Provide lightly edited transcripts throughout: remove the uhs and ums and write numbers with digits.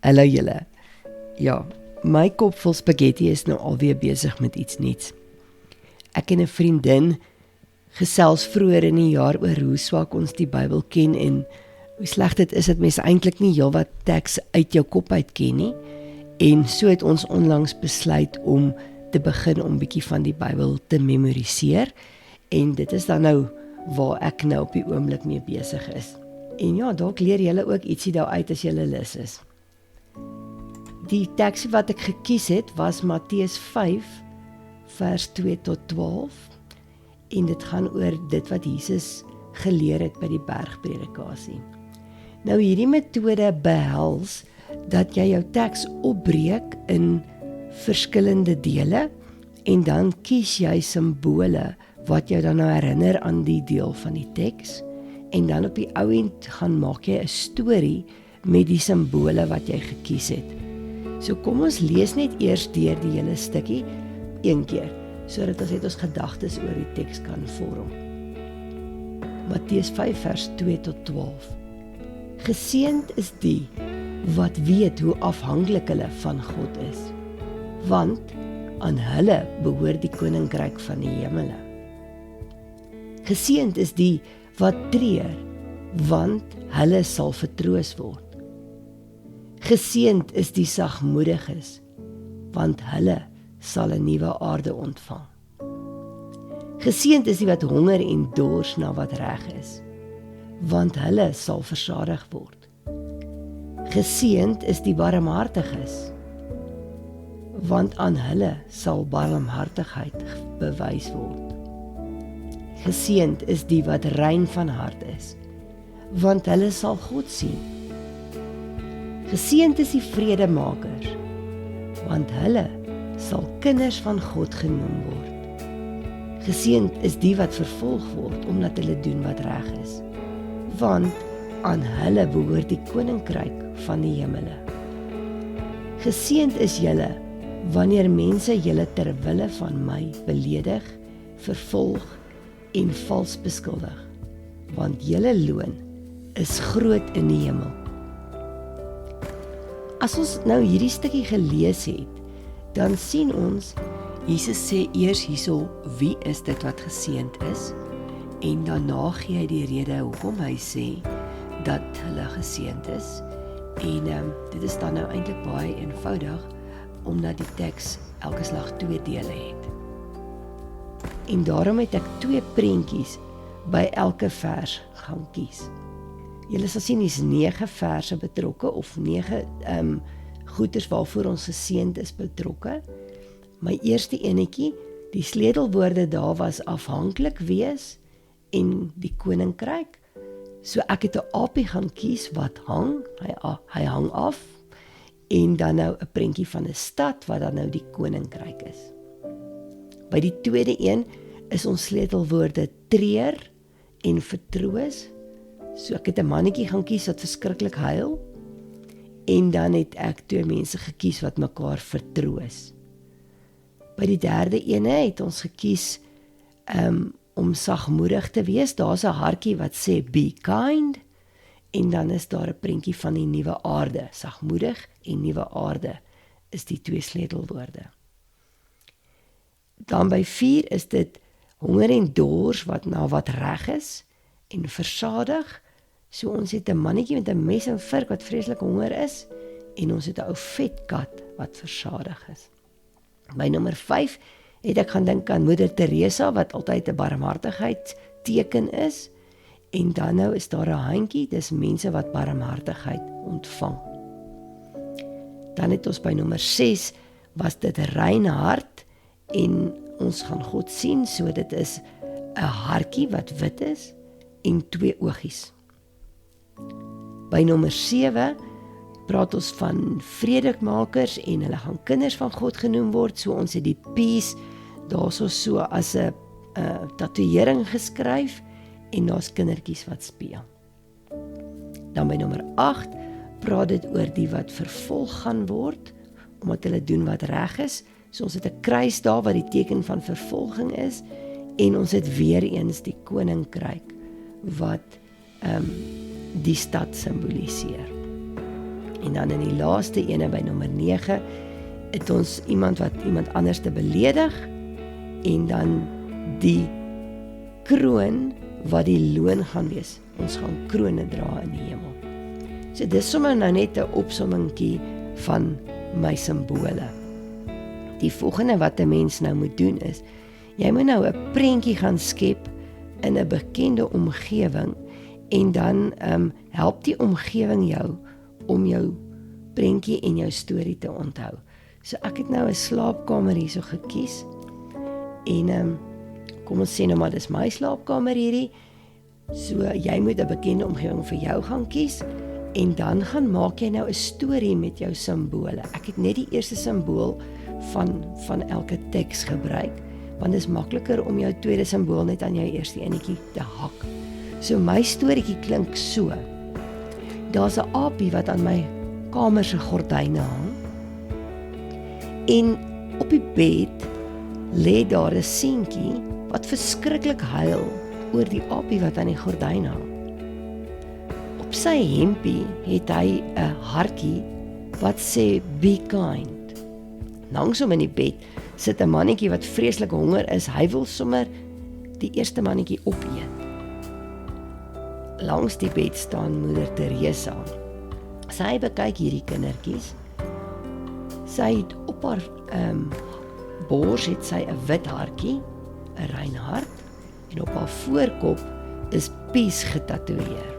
Hallo julle. Ja, my kop vol spaghetti is nou alweer besig met iets nuuts. Ek en 'n vriendin gesels vroeër in die jaar oor hoe swak ons die Bybel ken en hoe sleg dit is dat mense eintlik nie heelwat teks uit jou kop uit ken nie. En so het ons onlangs besluit om te begin om bietjie van die Bybel te memoriseer. En dit is dan nou waar ek nou op die oomblik mee besig is. En ja, dalk leer julle ook ietsie daaruit as julle lus is. Die teks wat ek gekies het was Matteus 5 vers 2 tot 12 en dit gaan oor dit wat Jesus geleer het by die bergpredikasie. Nou hierdie metode behels dat jy jou teks opbreek in verskillende dele en dan kies jy simbole wat jou dan nou herinner aan die deel van die teks en dan op die ou end gaan maak jy 'n storie met die simbole wat jy gekies het. So kom ons lees net eers deur die hele stukkie een keer, sodat ons net ons gedagtes oor die teks kan vorm. Matteus 5 vers 2 tot 12. Geseënd is die wat weet hoe afhanklik hulle van God is, want aan hulle behoort die koninkryk van die hemele. Geseënd is die wat treur, want hulle sal vertroos word. Geseënd is die sagmoediges, want hulle sal 'n nuwe aarde ontvang. Geseënd is die wat honger en dors na wat reg is, want hulle sal versadig word. Geseënd is die barmhartiges, want aan hulle sal barmhartigheid bewys word. Geseënd is die wat rein van hart is, want hulle sal God sien. Geseënd is die vredemakers, want hulle sal kinders van God genoem word. Geseënd is die wat vervolg word, omdat hulle doen wat reg is, want aan hulle behoort die koninkryk van die hemele. Geseënd is julle, wanneer mense julle ter wille van my beledig, vervolg en vals beskuldig, want julle loon is groot in die hemel. As ons nou hierdie stukkie gelees het, dan sien ons, Jesus sê eers hierso, wie is dit wat geseënd is? En daarna gee hy die rede hoekom hy sê dat hulle geseënd is. En dit is dan nou eintlik baie eenvoudig, omdat die teks elke slag 2 dele het. En daarom het ek 2 prentjies by elke vers gaan kies. Julle sal sien, hier's 9 verse betrokke, of 9 goeders waarvoor ons geseënd is betrokke. My eerste enetjie, die sleutelwoorde daar was afhanklik wees en die koninkryk. So ek het 'n aapie gaan kies wat hang, hy hang af, en dan nou 'n prentjie van 'n stad wat dan nou die koninkryk is. By die tweede een is ons sleutelwoorde treur en vertroos. So ek het 'n mannetjie gaan kies wat verskriklik huil, en dan het ek 2 mense gekies wat mekaar vertroos. By die derde ene het ons gekies om sagmoedig te wees. Daar's 'n hartjie wat sê be kind, en dan is daar 'n prentjie van die nuwe aarde. Sagmoedig en nuwe aarde is die 2 sleutelwoorde. Dan by 4 is dit honger en dors wat na wat reg is, en versadig. So ons het 'n mannetjie met 'n mes en vurk wat vreeslik honger is, en ons het 'n ou vet kat wat versadig is. By nommer 5 het ek gaan dink aan Moeder Teresa wat altyd 'n barmhartigheidsteken is, en dan nou is daar 'n handjie, dis mense wat barmhartigheid ontvang. Dan het ons by nommer 6 was dit rein hart, en ons gaan God sien, so dit is 'n hartjie wat wit is en 2 oogies. By nommer 7 praat ons van vredemakers en hulle gaan kinders van God genoem word, so ons het die peace daarso so as 'n tatoeëring geskryf, en daar's kindertjies wat speel. Dan by nommer 8 praat dit oor die wat vervolg gaan word, omdat hulle doen wat reg is. So ons het 'n kruis daar wat die teken van vervolging is, en ons het weer eens die koninkryk wat die stad simboliseer. En dan in die laaste ene by nommer 9 het ons iemand wat iemand anders te beledig en dan die kroon wat die loon gaan wees. Ons gaan krone dra in die hemel. So dis sommer nou net 'n opsommingkie van my simbole. Die volgende wat 'n mens nou moet doen is, jy moet nou 'n prentjie gaan skep in 'n bekende omgewing en dan help die omgewing jou om jou prentjie en jou storie te onthou. So ek het nou 'n slaapkamer hierso gekies en kom ons sê nou maar dis my slaapkamer hierdie. So jy moet 'n bekende omgewing vir jou gaan kies en dan gaan maak jy nou 'n storie met jou simbole. Ek het net die eerste simbool van elke teks gebruik, want dit is makliker om jou tweede simbool net aan jou eerste enetjie te hak. So my storieetjie klink so. Daar's 'n aapie wat aan my kamer se gordyne hang. En op die bed lê daar 'n seentjie wat verskriklik huil oor die aapie wat aan die gordyn hang. Op sy hempie het hy 'n hartjie wat sê be kind. Langs hom in die bed sit 'n mannetjie wat vreeslik honger is. Hy wil sommer die eerste mannetjie opeet. Langs die bed staan Moeder Teresa. Sy bekyk hierdie kindertjies. Sy het op haar bors het sy 'n wit hartjie, 'n rein hart, en op haar voorkop is peace getatoeëer.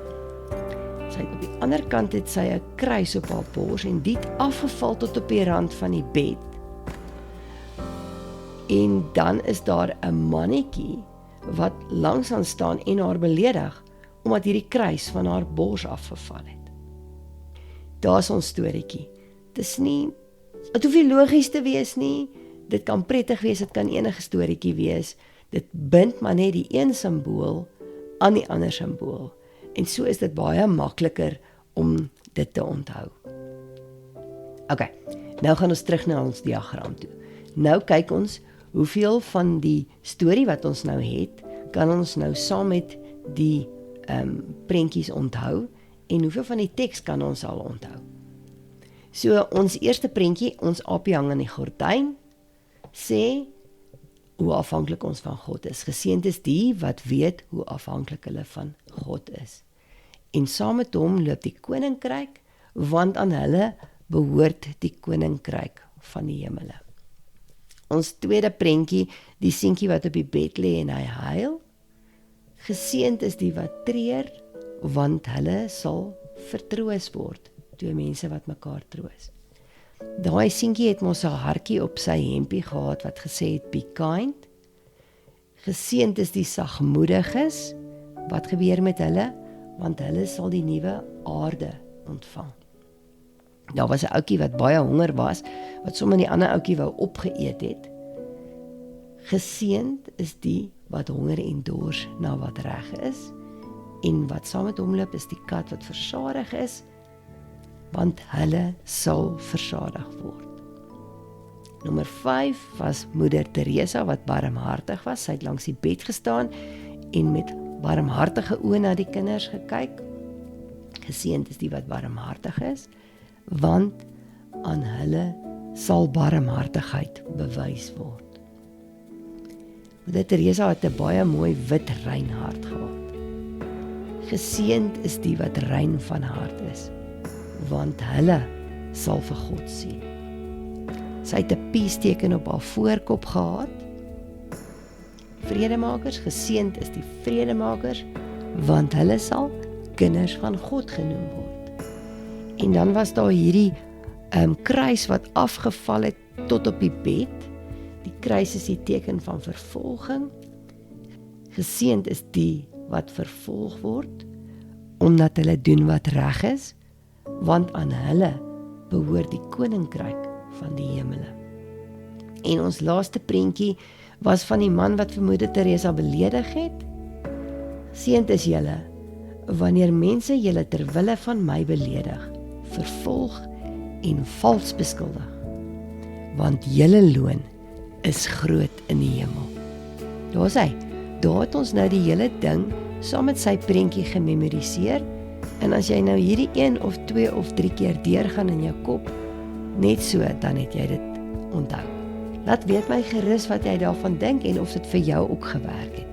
Sy het op die ander kant het sy 'n kruis op haar bors en dit afgeval tot op die rand van die bed. En dan is daar 'n mannetjie wat langs aan staan en haar beledig omdat hierdie kruis van haar bors afgeval het. Daar's ons storieetjie. Dit hoef nie logies te wees nie. Dit kan prettig wees, dit kan enige storieetjie wees. Dit bind maar net die een simbool aan die ander simbool. En so is dit baie makliker om dit te onthou. OK, nou gaan ons terug na ons diagram toe. Nou kyk ons hoeveel van die storie wat ons nou het, kan ons nou saam met die prentjies onthou en hoeveel van die teks kan ons al onthou. So ons eerste prentjie, ons aapie hang aan die gordyn, sê hoe afhanklik ons van God is. Geseënd is die wat weet hoe afhanklik hulle van God is. En saam met hom loop die koninkryk, want aan hulle behoort die koninkryk van die hemele. Ons tweede prentjie, die seentjie wat op die bed lê en hy huil. Geseënd is die wat treur, want hulle sal vertroos word. Twee mense wat mekaar troos. Daai seentjie het mos 'n hartjie op sy hempie gehad wat gesê het be kind. Geseënd is die sagmoediges. Wat gebeur met hulle? Want hulle sal die nuwe aarde ontvang. Daar was 'n ouetjie wat baie honger was, wat sommer die ander ouetjie wou opgeëet het. Geseënd is die wat honger en dors na wat reg is, en wat saam met hom loop is die kat wat versadig is, want hulle sal versadig word. Nommer 5 was Moeder Teresa wat barmhartig was. Sy het langs die bed gestaan en met barmhartige oë na die kinders gekyk. Geseënd is die wat barmhartig is, want aan hulle sal barmhartigheid bewys word. Moeder Teresa het 'n baie mooi wit rein hart gehad. Geseënd is die wat rein van hart is, want hulle sal vir God sien. Sy het 'n peace-teken op haar voorkop gehad. Vredemakers, geseënd is die vredemakers, want hulle sal kinders van God genoem word. En dan was daar hierdie kruis wat afgeval het tot op die bed. Die kruis is die teken van vervolging. Geseënd is die wat vervolg word, omdat hulle doen wat reg is, want aan hulle behoort die koninkryk van die hemele. En ons laaste prentjie was van die man wat vir Moeder Teresa beledig het. Geseënd is julle, wanneer mense julle ter wille van my beledig, vervolg en vals beskuldig, want julle loon is groot in die hemel. Daar is hy. Daar het ons nou die hele ding saam met sy prentjie gememoriseer En as jy nou hierdie 1 of 2 of 3 keer deurgaan in jou kop, net so, dan het jy dit onthou. Laat weet my gerus wat jy daarvan dink en of dit vir jou ook gewerk het.